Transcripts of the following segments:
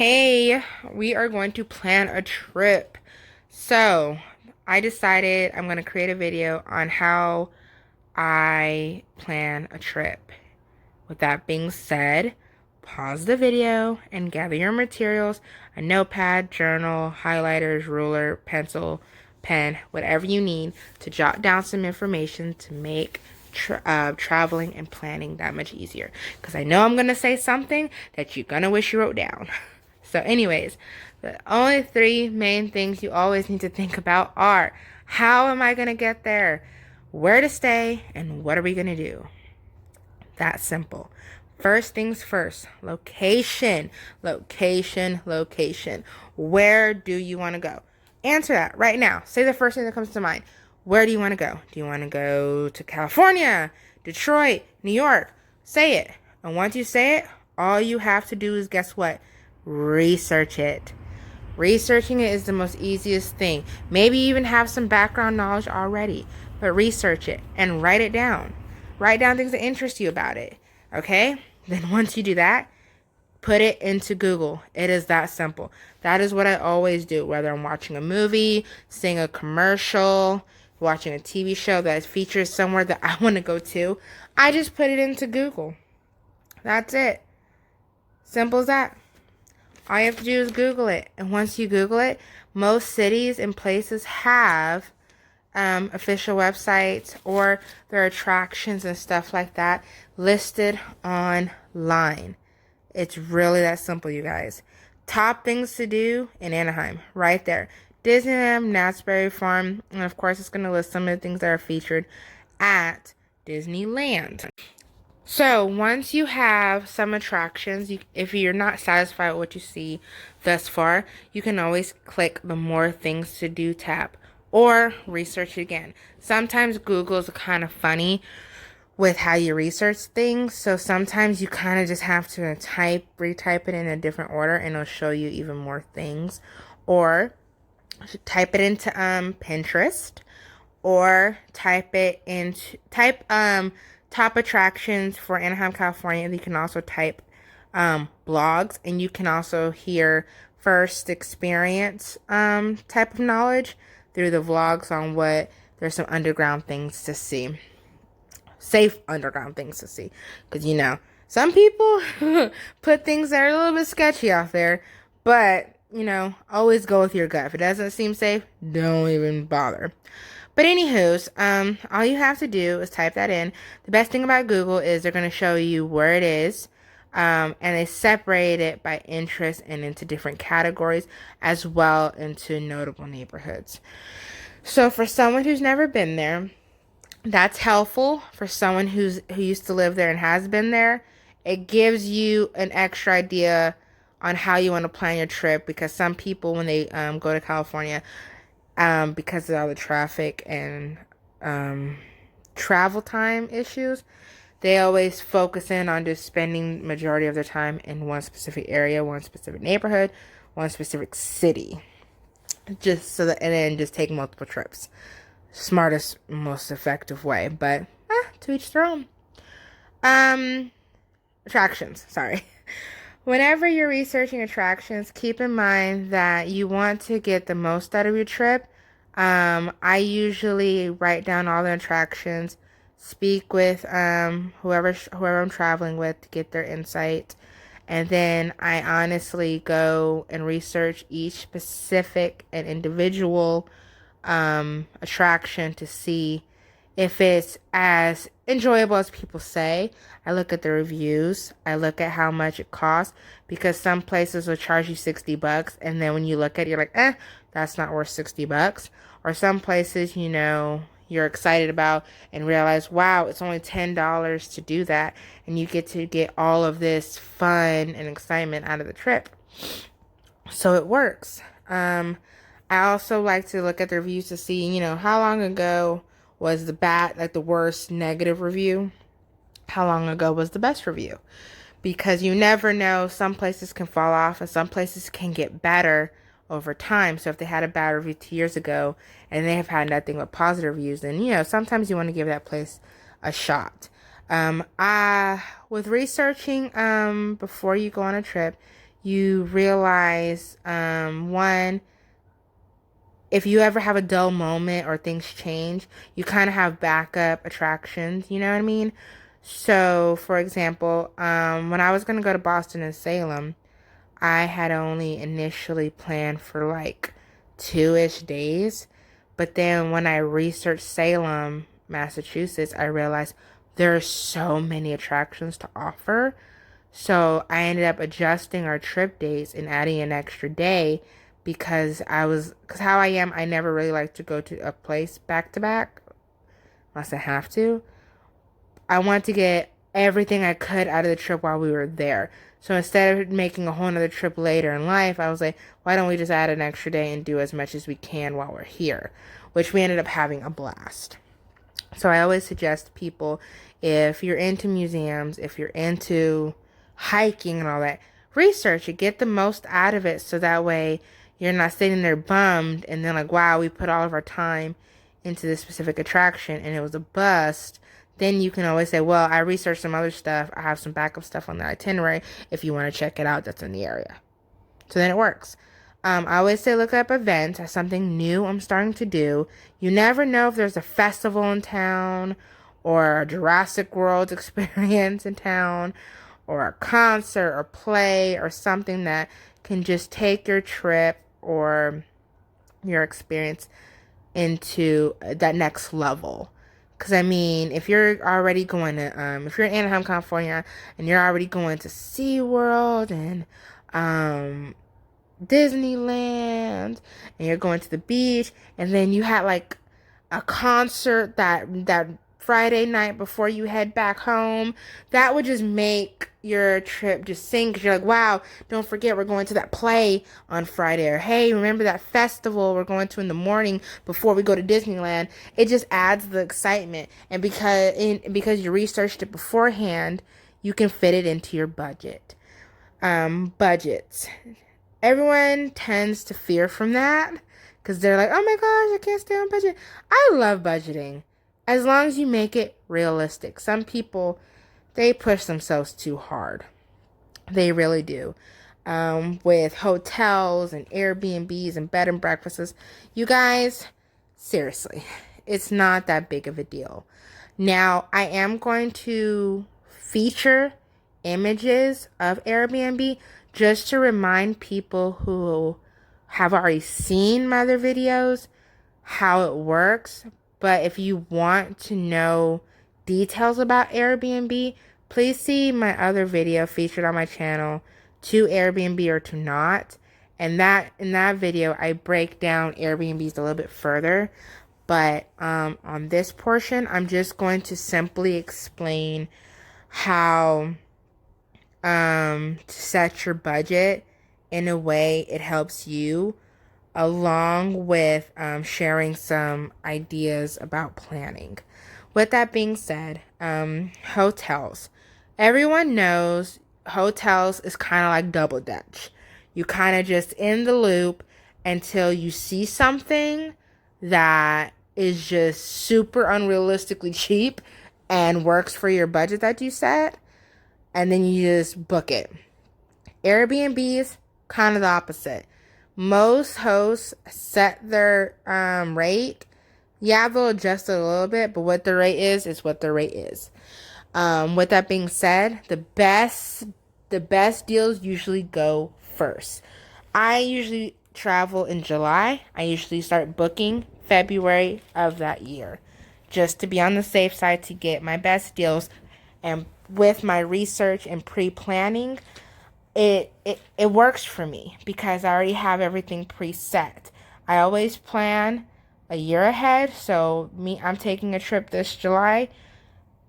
Hey, we are going to plan a trip. So, I decided I'm going to create a video on how I plan a trip. With that being said, pause the video and gather your materials, a notepad, journal, highlighters, ruler, pencil, pen, whatever you need to jot down some information to make traveling and planning that much easier. Because I know I'm going to say something that you're going to wish you wrote down. So anyways, the only three main things you always need to think about are how am I going to get there, where to stay, and what are we going to do? That simple. First things first, location, location, location. Where do you want to go? Answer that right now. Say the first thing that comes to mind. Where do you want to go? Do you want to go to California, Detroit, New York? Say it. And once you say it, all you have to do is guess what? Research it. Researching it is the most easiest thing. Maybe even have some background knowledge already, but research it and write it down. Write down things that interest you about it. Okay? Then once you do that, put it into Google. It is that simple. That is what I always do, whether I'm watching a movie, seeing a commercial, watching a TV show that features somewhere that I want to go to. I just put it into Google. That's it. Simple as that. All you have to do is Google it. And once you Google it, most cities and places have official websites or their attractions and stuff like that listed online. It's really that simple, you guys. Top things to do in Anaheim, right there. Disneyland, Knott's Berry Farm, and of course it's going to list some of the things that are featured at Disneyland. So once you have some attractions, if you're not satisfied with what you see thus far, you can always click the more things to do tab or research again. Sometimes Google is kind of funny with how you research things. So sometimes you kind of just have to retype it in a different order and it'll show you even more things. Or type it into Pinterest or type top attractions for Anaheim, California. You can also type blogs, and you can also hear first experience type of knowledge through the vlogs on what there's some underground things to see. Safe underground things to see. Because, some people put things that are a little bit sketchy out there. But, always go with your gut. If it doesn't seem safe, don't even bother. But anywho's, all you have to do is type that in. The best thing about Google is they're going to show you where it is. And they separate it by interest and into different categories as well into notable neighborhoods. So for someone who's never been there, that's helpful. For someone who used to live there and has been there, it gives you an extra idea on how you want to plan your trip, because some people when they go to California, because of all the traffic and travel time issues, they always focus in on just spending majority of their time in one specific area, one specific neighborhood, one specific city, just so that, and then just take multiple trips. Smartest, most effective way, but to each their own. Attractions, sorry. Whenever you're researching attractions, keep in mind that you want to get the most out of your trip. I usually write down all the attractions, speak with whoever I'm traveling with to get their insight, and then I honestly go and research each specific and individual attraction to see if it's as enjoyable as people say. I look at the reviews. I look at how much it costs, because some places will charge you $60, and then when you look at it, you're like, that's not worth $60. Or some places, you're excited about and realize, wow, it's only $10 to do that, and you get to get all of this fun and excitement out of the trip. So it works. I also like to look at the reviews to see, how long ago was the worst negative review? How long ago was the best review? Because you never know, some places can fall off and some places can get better over time. So if they had a bad review 2 years ago and they have had nothing but positive reviews, then, sometimes you want to give that place a shot. With researching before you go on a trip, you realize, one, if you ever have a dull moment or things change, you kind of have backup attractions, you know what I mean? So, for example, when I was going to go to Boston and Salem, I had only initially planned for like 2-ish days. But then when I researched Salem, Massachusetts, I realized there are so many attractions to offer. So I ended up adjusting our trip dates and adding an extra day because how I am, I never really like to go to a place back to back unless I have to. I want to get everything I could out of the trip while we were there. So instead of making a whole nother trip later in life, I was like, why don't we just add an extra day and do as much as we can while we're here? Which we ended up having a blast. So I always suggest people, if you're into museums, if you're into hiking and all that, research it, get the most out of it so that way you're not sitting there bummed and then like, wow, we put all of our time into this specific attraction and it was a bust. Then you can always say, well, I researched some other stuff. I have some backup stuff on the itinerary if you want to check it out that's in the area. So then it works. I always say look up events as something new I'm starting to do. You never know if there's a festival in town or a Jurassic World experience in town or a concert or play or something that can just take your trip or your experience into that next level. Because, I mean, if you're already going to, if you're in Anaheim, California, and you're already going to SeaWorld and Disneyland, and you're going to the beach, and then you had like a concert that Friday night before you head back home, that would just make your trip just sink. Cause you're like, wow, don't forget we're going to that play on Friday, or hey, remember that festival we're going to in the morning before we go to Disneyland. It just adds the excitement, and because you researched it beforehand, you can fit it into your budget. Budgets. Everyone tends to fear from that because they're like, oh my gosh, I can't stay on budget. I love budgeting as long as you make it realistic. Some people, they push themselves too hard. They really do. With hotels and Airbnbs and bed and breakfasts, you guys, seriously, it's not that big of a deal. Now, I am going to feature images of Airbnb just to remind people who have already seen my other videos how it works. But if you want to know details about Airbnb, please see my other video featured on my channel, to Airbnb or to not. And in that video, I break down Airbnbs a little bit further. But on this portion, I'm just going to simply explain how to set your budget in a way it helps you, along with sharing some ideas about planning. With that being said, hotels. Everyone knows hotels is kind of like double dutch. You kind of just in the loop until you see something that is just super unrealistically cheap and works for your budget that you set, and then you just book it. Airbnbs, kind of the opposite. Most hosts set their rate. Yeah, they'll adjust it a little bit, but what the rate is what the rate is. With that being said, the best deals usually go first. I usually travel in July. I usually start booking February of that year, just to be on the safe side to get my best deals. And with my research and pre-planning, it works for me because I already have everything preset. I always plan a year ahead. So I'm taking a trip this July.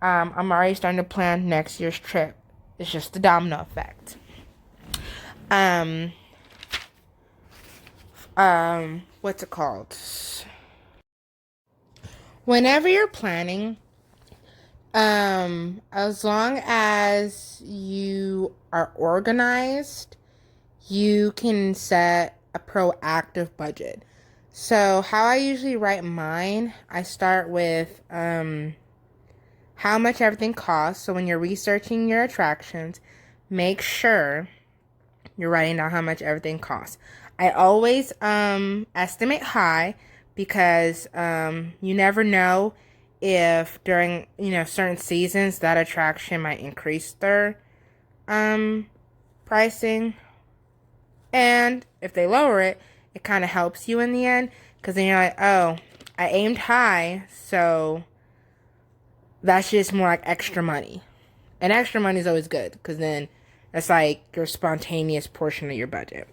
I'm already starting to plan next year's trip. It's just the domino effect. What's it called? Whenever you're planning, as long as you are organized, you can set a proactive budget. So how I usually write mine, I start with how much everything costs. So when you're researching your attractions, make sure You're writing down how much everything costs. I always estimate high because you never know if during, certain seasons that attraction might increase their pricing. And if they lower it, it kind of helps you in the end because then you're like, oh, I aimed high, so that's just more like extra money. And extra money is always good because then it's like your spontaneous portion of your budget.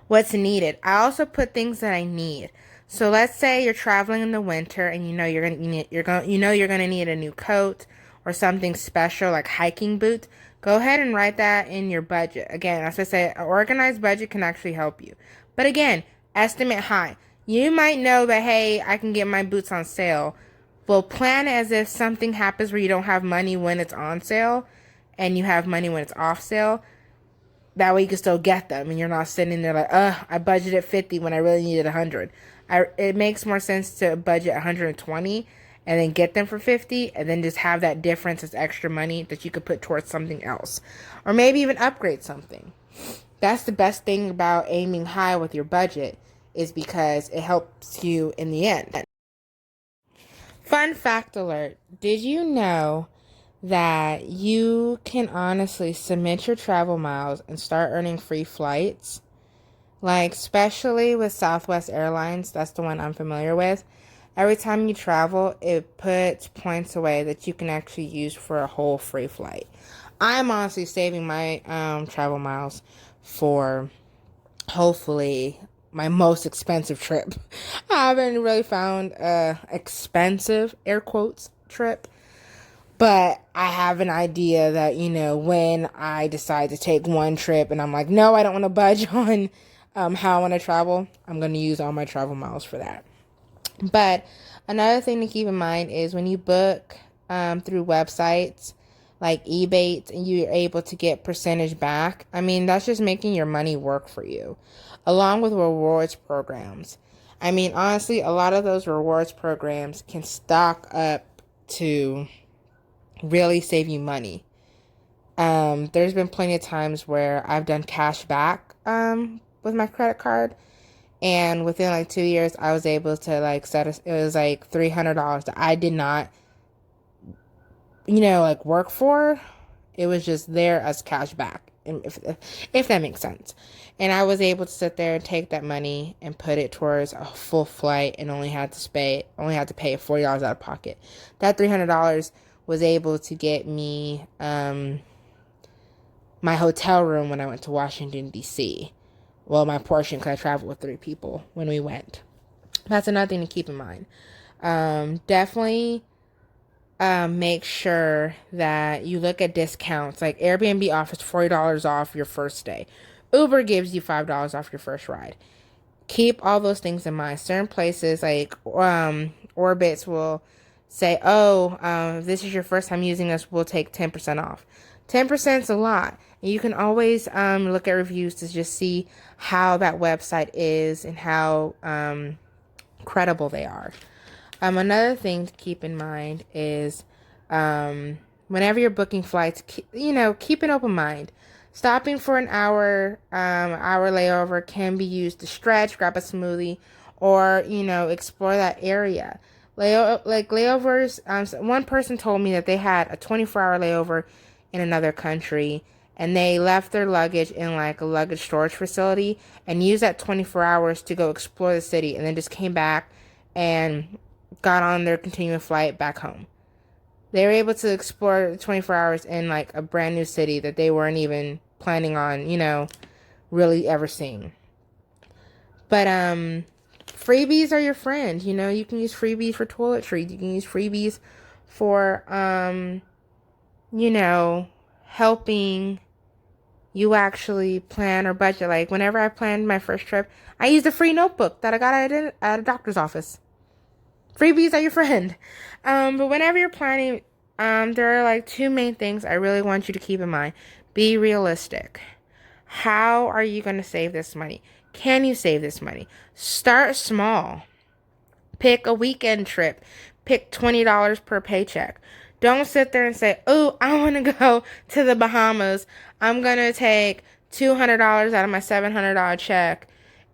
What's needed? I also put things that I need. So let's say you're traveling in the winter and you're gonna need a new coat or something special like hiking boots. Go ahead and write that in your budget. Again, as I say, an organized budget can actually help you. But again, estimate high. You might know that, hey, I can get my boots on sale. Well, plan as if something happens where you don't have money when it's on sale and you have money when it's off sale. That way you can still get them and you're not sitting there like, I budgeted 50 when I really needed 100. It makes more sense to budget 120 and then get them for 50 and then just have that difference as extra money that you could put towards something else. Or maybe even upgrade something. That's the best thing about aiming high with your budget is because it helps you in the end. Fun fact alert. Did you know that you can honestly submit your travel miles and start earning free flights? Like, especially with Southwest Airlines, that's the one I'm familiar with. Every time you travel, it puts points away that you can actually use for a whole free flight. I'm honestly saving my travel miles for hopefully my most expensive trip. I haven't really found a expensive, air quotes, trip. But I have an idea that, when I decide to take one trip and I'm like, no, I don't want to budge on how I want to travel, I'm going to use all my travel miles for that. But another thing to keep in mind is when you book through websites like Ebates and you're able to get percentage back, I mean, that's just making your money work for you, along with rewards programs. I mean, honestly, a lot of those rewards programs can stock up to really save you money. There's been plenty of times where I've done cash back with my credit card, and within like 2 years I was able to it was like $300 that I did not work for. It was just there as cash back, if that makes sense. And I was able to sit there and take that money and put it towards a full flight and only had to pay $40 out of pocket. That $300 was able to get me my hotel room when I went to Washington, D.C. Well, my portion, because I traveled with 3 people when we went. That's another thing to keep in mind. Definitely make sure that you look at discounts. Like Airbnb offers $40 off your first stay. Uber gives you $5 off your first ride. Keep all those things in mind. Certain places like Orbitz will say, if this is your first time using us, we'll take 10% off. 10% is a lot. You can always look at reviews to just see how that website is and how credible they are. Another thing to keep in mind is whenever you're booking flights, keep an open mind. Stopping for an hour layover can be used to stretch, grab a smoothie, or, explore that area. Layovers, one person told me that they had a 24-hour layover in another country, and they left their luggage in like a luggage storage facility and used that 24 hours to go explore the city, and then just came back and got on their continuing flight back home. They were able to explore 24 hours in like a brand new city that they weren't even planning on, really ever seeing. But freebies are your friend. You can use freebies for toiletries. You can use freebies for helping you actually plan or budget. Like whenever I planned my first trip, I used a free notebook that I got at a doctor's office. Freebies are your friend. But whenever you're planning, there are like 2 main things I really want you to keep in mind. Be realistic. How are you going to save this money? Can you save this money? Start small. Pick a weekend trip. Pick $20 per paycheck. Don't sit there and say, I want to go to the Bahamas. I'm going to take $200 out of my $700 check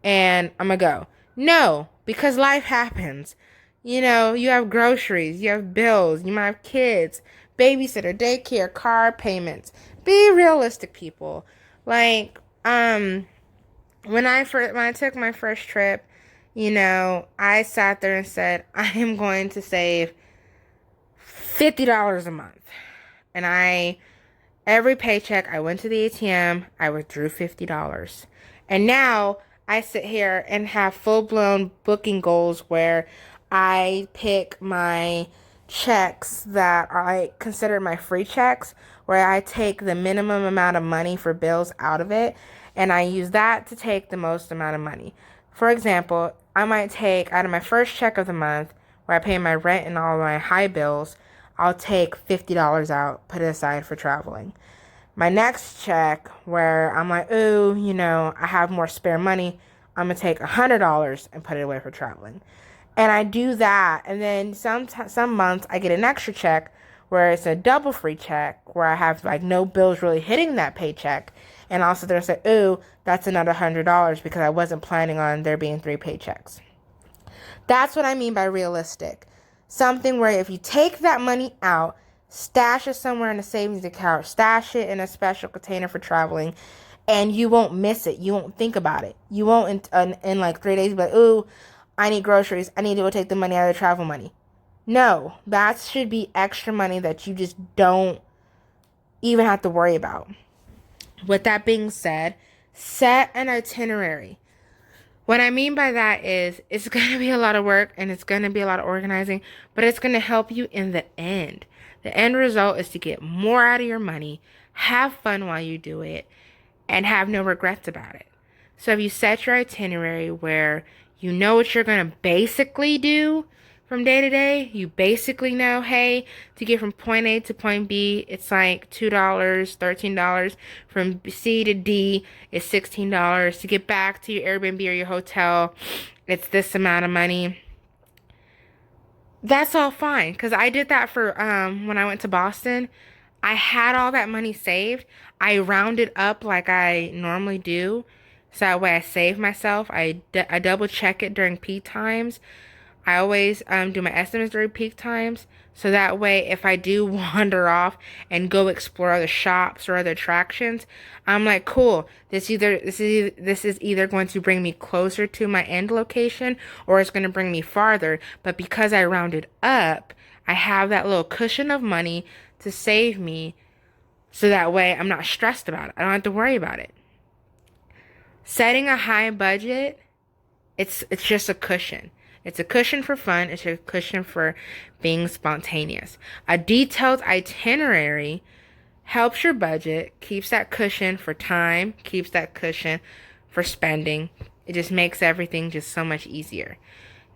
and I'm gonna go. No, because life happens. You know, you have groceries, you have bills, you might have kids, babysitter, daycare, car payments. Be realistic, people. Like, when I took my first trip, you know, I sat there and said, I am going to save $50 a month. And every paycheck, I went to the ATM, I withdrew $50. And now I sit here and have full-blown booking goals where I pick my checks that I consider my free checks, where I take the minimum amount of money for bills out of it, and I use that to take the most amount of money. For example, I might take out of my first check of the month, where I pay my rent and all my high bills, I'll take $50 out, put it aside for traveling. My next check, where I'm like, ooh, you know, I have more spare money, I'm going to take $100 and put it away for traveling. And I do that, and then some months I get an extra check where it's a double free check, where I have like no bills really hitting that paycheck, and also they'll say, ooh, that's another $100 because I wasn't planning on there being 3 paychecks. That's what I mean by realistic. Something where if you take that money out, stash it somewhere in a savings account, stash it in a special container for traveling, and you won't miss it. You won't think about it. You won't in like 3 days be like, ooh, I need groceries. I need to go take the money out of the travel money. No, that should be extra money that you just don't even have to worry about. With that being said, set an itinerary. What I mean by that is it's going to be a lot of work and it's going to be a lot of organizing, but it's going to help you in the end. The end result is to get more out of your money, have fun while you do it, and have no regrets about it. So if you set your itinerary where you know what you're going to basically do from day to day, you basically know, hey, to get from point A to point B, it's like $2, $13. From C to D, it's $16. To get back to your Airbnb or your hotel, it's this amount of money. That's all fine, because I did that for when I went to Boston. I had all that money saved. I rounded up like I normally do, so that way I save myself. I double check it during peak times. I always do my estimates during peak times, so that way if I do wander off and go explore other shops or other attractions, I'm like, cool, this is either going to bring me closer to my end location or it's going to bring me farther. But because I rounded up, I have that little cushion of money to save me, so that way I'm not stressed about it. I don't have to worry about it. Setting a high budget, it's just a cushion. It's a cushion for fun. It's a cushion for being spontaneous. A detailed itinerary helps your budget, keeps that cushion for time, keeps that cushion for spending. It just makes everything just so much easier.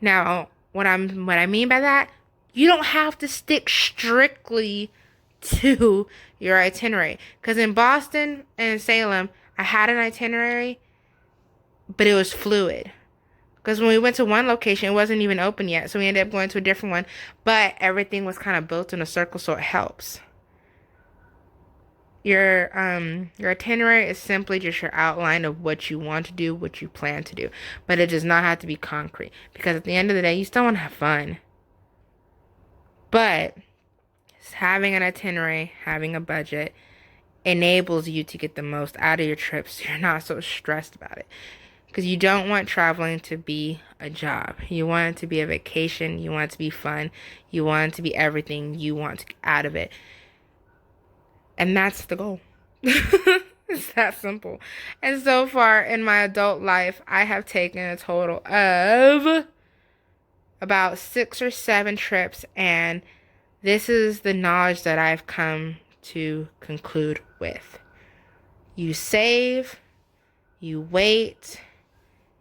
Now, what I mean by that, you don't have to stick strictly to your itinerary. Because in Boston and Salem, I had an itinerary, but it was fluid. Because when we went to one location, it wasn't even open yet. So we ended up going to a different one. But everything was kind of built in a circle, so it helps. Your itinerary is simply just your outline of what you want to do, what you plan to do. But it does not have to be concrete. Because at the end of the day, you still want to have fun. But having an itinerary, having a budget, enables you to get the most out of your trip, so you're not so stressed about it. Because you don't want traveling to be a job. You want it to be a vacation. You want it to be fun. You want it to be everything you want out of it. And that's the goal. It's that simple. And so far in my adult life, I have taken a total of about 6 or 7 trips. And this is the knowledge that I've come to conclude with. You save, you wait,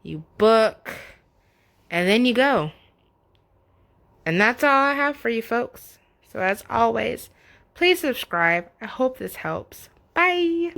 you book, and then you go. And that's all I have for you folks. So as always, please subscribe. I hope this helps. Bye.